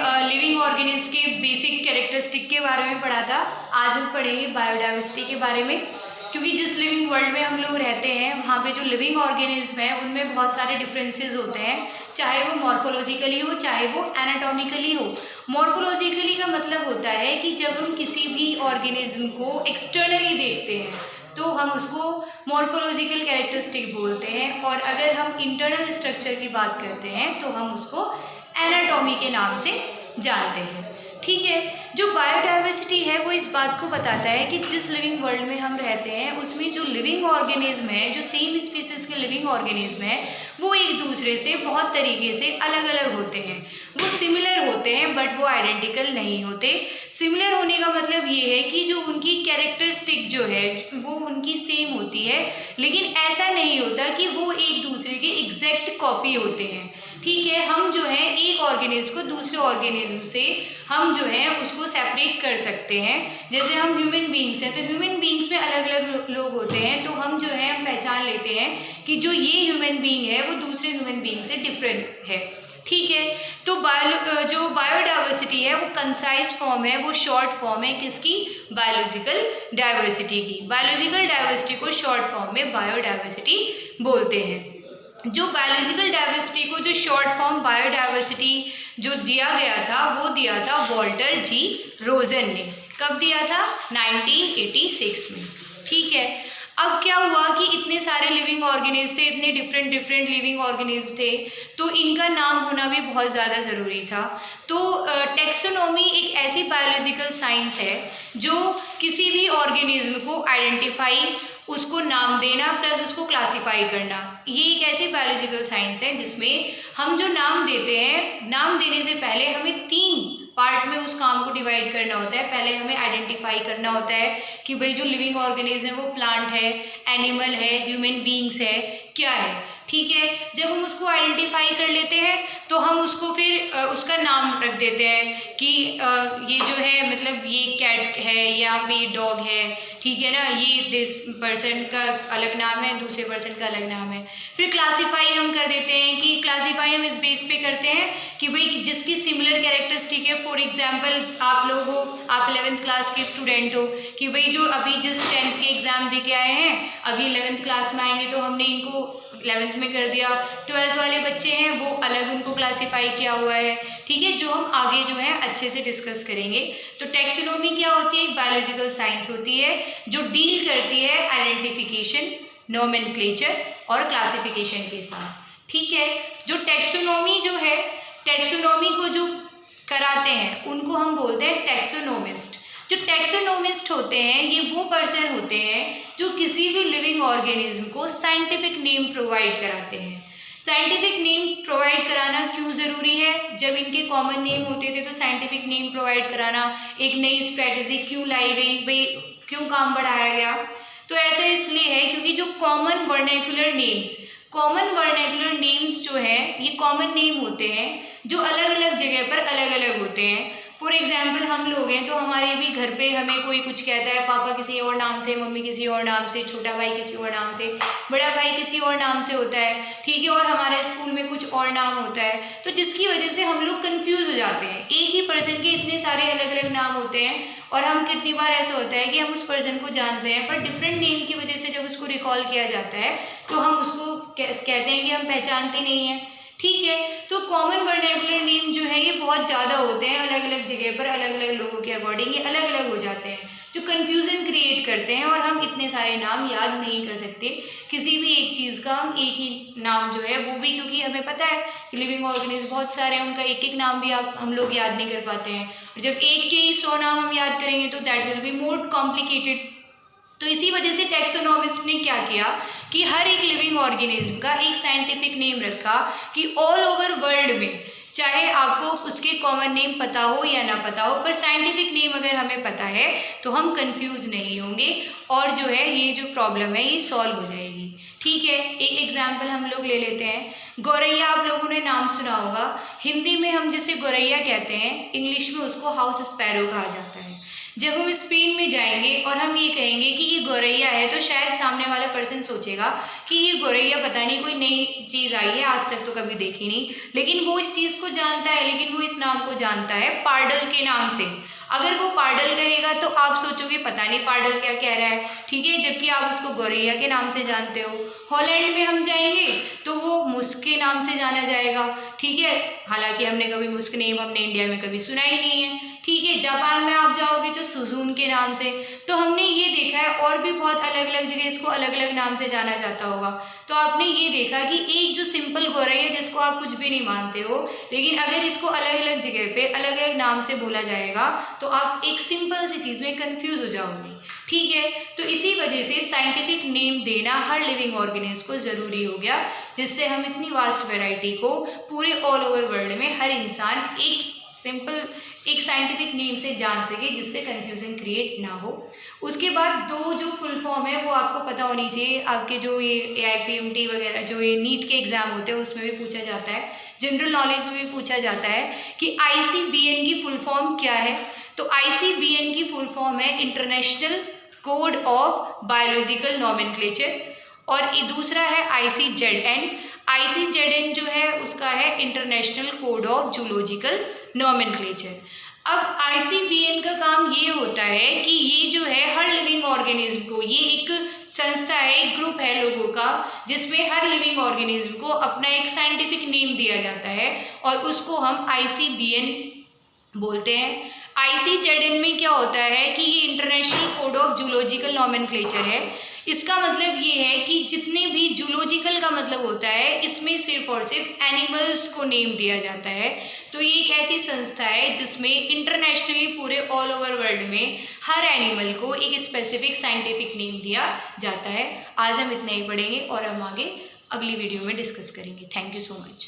Living organism के basic characteristic के बारे में पढ़ा था। आज हम पढ़ेंगे बायोडाइवर्सिटी के बारे में, क्योंकि जिस लिविंग वर्ल्ड में हम लोग रहते हैं वहाँ पे जो लिविंग ऑर्गेनिज्म है उनमें बहुत सारे डिफरेंसेस होते हैं, चाहे वो मॉर्फोलॉजिकली हो चाहे वो एनाटॉमिकली हो। मॉर्फोलॉजिकली का मतलब होता है कि जब हम किसी भी ऑर्गेनिज्म को एक्सटर्नली देखते हैं तो हम उसको मॉर्फोलॉजिकल कैरेक्टरिस्टिक बोलते हैं, और अगर हम इंटरनल स्ट्रक्चर की बात करते हैं तो हम उसको एनाटॉमी के नाम से जानते हैं। ठीक है, जो बायोडाइवर्सिटी है वो इस बात को बताता है कि जिस लिविंग वर्ल्ड में हम रहते हैं उसमें जो लिविंग ऑर्गेनिज्म है, जो सेम स्पीसीज के लिविंग ऑर्गेनिज्म है, वो एक दूसरे से बहुत तरीके से अलग अलग होते हैं। वो सिमिलर होते हैं बट वो आइडेंटिकल नहीं होते। सिमिलर होने का मतलब ये है कि जो उनकी कैरेक्टरिस्टिक जो है वो उनकी सेम होती है, लेकिन ऐसा नहीं होता कि वो एक दूसरे के एग्जैक्ट कॉपी होते हैं। ठीक है, हम जो है एक ऑर्गेनिज्म को दूसरे ऑर्गेनिज्म से हम जो है उसको सेपरेट कर सकते हैं। जैसे हम ह्यूमन बींग्स हैं तो ह्यूमन बींग्स में अलग अलग लोग होते हैं, तो हम जो है हम पहचान लेते हैं कि जो ये ह्यूमन बींग है वो दूसरे ह्यूमन बींग से डिफरेंट है। ठीक है, तो जो बायोडाइवर्सिटी है वो कंसाइज फॉर्म है, वो शॉर्ट फॉर्म है किसकी? बायोलॉजिकल डाइवर्सिटी की। बायोलॉजिकल डाइवर्सिटी को शॉर्ट फॉर्म में बायोडाइवर्सिटी बोलते हैं। जो बायोलॉजिकल डाइवर्सिटी को जो शॉर्ट फॉर्म बायोडाइवर्सिटी जो दिया गया था वो दिया था वॉल्टर जी रोजन ने। कब दिया था? 1986 में। ठीक है, अब क्या हुआ कि इतने सारे लिविंग ऑर्गेनिज्म थे, इतने डिफरेंट लिविंग ऑर्गेनिज्म थे, तो इनका नाम होना भी बहुत ज़्यादा ज़रूरी था। तो टेक्सोनॉमी एक ऐसी बायोलॉजिकल साइंस है जो किसी भी ऑर्गेनिज्म को आइडेंटिफाई, उसको नाम देना प्लस उसको क्लासीफाई करना, ये एक ऐसी बायोलॉजिकल साइंस है जिसमें हम जो नाम देते हैं, नाम देने से पहले हमें 3 पार्ट में उस काम को डिवाइड करना होता है। पहले हमें आइडेंटिफाई करना होता है कि भाई जो लिविंग ऑर्गेनिज्म है वो प्लांट है, एनिमल है, ह्यूमन बींग्स है, क्या है। ठीक है, जब हम उसको आइडेंटिफाई कर लेते हैं तो हम उसको फिर उसका नाम रख देते हैं कि ये जो है मतलब ये कैट है या ये डॉग है, ठीक है ना, ये दिस पर्सन का अलग नाम है, दूसरे पर्सन का अलग नाम है। फिर क्लासीफाई हम कर देते हैं कि क्लासीफाई हम इस बेस पे करते हैं कि भाई जिसकी सिमिलर कैरेक्टरिस्टिक है। फॉर एग्जांपल आप लोग हो, आप 11th क्लास के स्टूडेंट हो कि भाई जो अभी जिस 10th के एग्ज़ाम दे के आए हैं अभी 11th क्लास में आएंगे तो हमने इनको 11th में कर दिया। 12th वाले बच्चे हैं वो अलग उनको क्लासीफाई किया हुआ है। ठीक है, जो हम आगे जो है अच्छे से डिस्कस करेंगे। तो टेक्सोनॉमी क्या होती है? एक बायोलॉजिकल साइंस होती है जो डील करती है आइडेंटिफिकेशन, नोमेनक्लेचर और क्लासिफिकेशन के साथ। ठीक है, जो टेक्सोनॉमी जो है, टेक्सोनॉमी को जो कराते हैं उनको हम बोलते हैं टेक्सोनोमिस्ट। जो टेक्सोनोमिस्ट होते हैं ये वो पर्सन होते हैं जो किसी भी लिविंग ऑर्गेनिज्म को साइंटिफिक नेम प्रोवाइड कराते हैं। साइंटिफिक नेम प्रोवाइड कराना क्यों ज़रूरी है? जब इनके कॉमन नेम होते थे तो साइंटिफिक नेम प्रोवाइड कराना एक नई स्ट्रेटजी क्यों लाई गई, भाई क्यों काम बढ़ाया गया? तो ऐसा इसलिए है क्योंकि जो कॉमन वर्नैक्युलर नेम्स जो है ये कॉमन नेम होते हैं जो अलग अलग जगह पर अलग अलग होते हैं। फॉर एग्जाम्पल हम लोग हैं तो हमारे भी घर पे हमें कोई कुछ कहता है, पापा किसी और नाम से, मम्मी किसी और नाम से, छोटा भाई किसी और नाम से, बड़ा भाई किसी और नाम से होता है। ठीक है, और हमारे स्कूल में कुछ और नाम होता है, तो जिसकी वजह से हम लोग कंफ्यूज हो जाते हैं। एक ही पर्सन के इतने सारे अलग अलग नाम होते हैं और हम कितनी बार ऐसा होता है कि हम उस पर्सन को जानते हैं पर डिफरेंट नेम की वजह से जब उसको रिकॉल किया जाता है तो हम उसको कहते हैं कि हम पहचानते नहीं हैं। ठीक है, तो कॉमन वर्नैक्युलर नेम जो है ये बहुत ज़्यादा होते हैं, अलग अलग जगह पर अलग अलग लोगों के अकॉर्डिंग ये अलग अलग हो जाते हैं जो कन्फ्यूज़न क्रिएट करते हैं, और हम इतने सारे नाम याद नहीं कर सकते किसी भी एक चीज़ का। हम एक ही नाम जो है वो भी, क्योंकि हमें पता है कि लिविंग ऑर्गेनिज्म बहुत सारे हैं, उनका एक एक नाम भी हम लोग याद नहीं कर पाते हैं। और जब एक के ही 100 नाम हम याद करेंगे तो that will be more complicated. तो इसी वजह से टेक्सोनोमिस्ट ने क्या किया कि हर एक लिविंग ऑर्गेनिज्म का एक साइंटिफिक नेम रखा कि ऑल ओवर वर्ल्ड में, चाहे आपको उसके कॉमन नेम पता हो या ना पता हो, पर साइंटिफिक नेम अगर हमें पता है तो हम कंफ्यूज नहीं होंगे और जो है ये जो प्रॉब्लम है ये सॉल्व हो जाएगी। ठीक है, एक एग्जाम्पल हम लोग ले लेते हैं। गौरैया आप लोगों ने नाम सुना होगा, हिंदी में हम जिसे गौरैया कहते हैं, इंग्लिश में उसको हाउस स्पैरो कहा जाता है। जब हम स्पेन में जाएंगे और हम ये कहेंगे कि ये गौरैया है, तो शायद सामने वाला पर्सन सोचेगा कि ये गौरैया पता नहीं कोई नई चीज़ आई है, आज तक तो कभी देखी नहीं, लेकिन वो इस चीज़ को जानता है, लेकिन वो इस नाम को जानता है पार्डल के नाम से। अगर वो पार्डल कहेगा तो आप सोचोगे पता नहीं पार्डल क्या कह रहा है, ठीक है, जबकि आप उसको गौरैया के नाम से जानते हो। हॉलैंड में हम जाएंगे तो वो मुस्क के नाम से जाना जाएगा, ठीक है, हालांकि हमने कभी मुस्क नेम हमने इंडिया में कभी सुना ही नहीं है, ठीक है। जापान में आप जाओगे तो सुजून के नाम से। तो हमने ये देखा है, और भी बहुत अलग अलग जगह इसको अलग अलग नाम से जाना जाता होगा। तो आपने ये देखा कि एक जो सिंपल गौरैया जिसको आप कुछ भी नहीं मानते हो, लेकिन अगर इसको अलग अलग जगह पे अलग अलग नाम से बोला जाएगा तो आप एक सिंपल सी चीज़ में कंफ्यूज हो जाओगे, ठीक है। तो इसी वजह से साइंटिफिक नेम देना हर लिविंग ऑर्गेनिज्म को ज़रूरी हो गया, जिससे हम इतनी वास्ट वैरायटी को पूरे ऑल ओवर वर्ल्ड में हर इंसान एक सिंपल एक साइंटिफिक नेम से जान सके, जिससे कन्फ्यूजन क्रिएट ना हो। उसके बाद दो जो फुल फॉर्म है वो आपको पता होनी चाहिए। आपके जो ये AIPMT वगैरह जो ये नीट के एग्ज़ाम होते हैं उसमें भी पूछा जाता है, जनरल नॉलेज में भी पूछा जाता है कि ICBN की फुल फॉर्म क्या है। तो ICBN की फुल फॉर्म है international code of biological nomenclature, और ये दूसरा है ICZN। ICZN जो है उसका है international code of zoological nomenclature. अब ICBN का काम ये होता है कि ये जो है हर लिविंग ऑर्गेनिज्म को, ये एक संस्था है, एक ग्रुप है लोगों का, जिसमें हर लिविंग ऑर्गेनिज्म को अपना एक साइंटिफिक नेम दिया जाता है और उसको हम ICBN बोलते हैं। ICZN में क्या होता है कि ये international code of zoological nomenclature है। इसका मतलब ये है कि जितने भी जूलॉजिकल का मतलब होता है, इसमें सिर्फ और सिर्फ एनिमल्स को नेम दिया जाता है। तो ये एक ऐसी संस्था है जिसमें इंटरनेशनली पूरे ऑल ओवर वर्ल्ड में हर एनिमल को एक स्पेसिफिक साइंटिफिक नेम दिया जाता है। आज हम इतना ही पढ़ेंगे और हम आगे अगली वीडियो में डिस्कस करेंगे। Thank you so much.